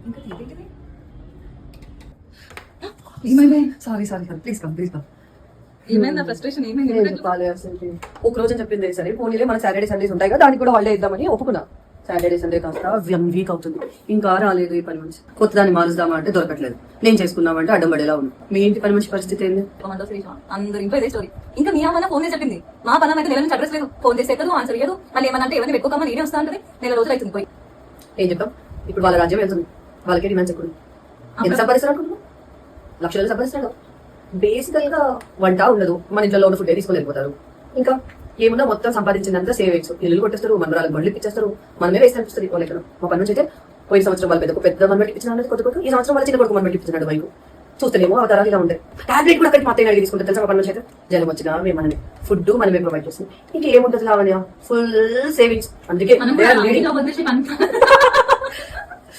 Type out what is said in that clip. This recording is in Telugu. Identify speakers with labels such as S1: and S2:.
S1: ఇంకా ఏంటిది? ఏమైంది? సారీ ప్లీజ్ కమ్
S2: ఏమైంది ఫ్రస్ట్రేషన్? ఏమైంది?
S1: చెప్పాలి అసలు ఒక రోజు అని చెప్పింది సరే పోనీలే మన సాటర్డే సండేస్ ఉంటాయి కదా దానికి కూడా హాలిడే ఇద్దామని ఒప్పుకున్నా. సాటర్డే సండే కాస్త 1 వీక్ అవుతుంది ఇంకా రాలేదు ఈ పని మనిషి. కొత్త దాన్ని మారుద్దామా అంటే దొరకట్లేదు. నేను చేసుకున్నామంటే అడ్డం పడేలా ఉంది. మీ ఇంటి పని మనిషి పరిస్థితి ఏంది?
S2: అందరు ఇంట్లో ఇదే స్టోరీ. ఇంకా మీ అమ్మ ఫోన్ చేసి చెప్పింది మా పని అయితే నెల నుంచి అడ్రస్ లేదు, ఫోన్ చేస్తే ఎక్కదు, ఆన్సర్ ఇయ్యదు. మళ్ళీ ఏమన్నా అంటే ఎవరిని పెట్టుకోకమ్మా నేనే వస్తా ఉంటుంది. నెల రోజులు అవుతుంది పోయి.
S1: ఏం చెప్తాం ఇప్పుడు? వాళ్ళ రాజ్యం వెళ్తుంది, వాళ్ళకి డిమాండ్స్ ఎక్కువ. ఎంత సంపాదిస్తారు అనుకుంటున్నాం? లక్షలు సంపాదిస్తాడు. బేసికల్ గా వంట ఉండదు, మన ఇంట్లో ఉన్న ఫుడ్ తీసుకొని వెళ్ళిపోతారు. ఇంకా ఏమున్నా మొత్తం సంపాదించినంత సేవింగ్స్, ఇల్లు కొట్టేస్తారు, మనరాలకు బండ్లు ఇప్పించేస్తారు, మనమే వేసి అనిపిస్తుంది. వాళ్ళ మా పని నుంచి అయితే పోయిన సంవత్సరం వాళ్ళు పెద్ద మనబెట్టి ఇప్పించిన కొత్త ఈ సంవత్సరం వాళ్ళ చిన్న కొడుకు మనబెట్టి ఇప్పించినాడు బైక్. చూస్తేనేమో ఆ తరాలు ఇలా ఉంటాయి. టాబ్లెట్ కూడా అక్కడికి మొత్తం అడిగి తీసుకుంటే తెలుసా? మా పని నుంచి అయితే జనం వచ్చినా మేమని ఫుడ్ మనమే ప్రొవైడ్ చేస్తాం. ఇంకేముంటుంది లావణ్య? Full savings. అందుకే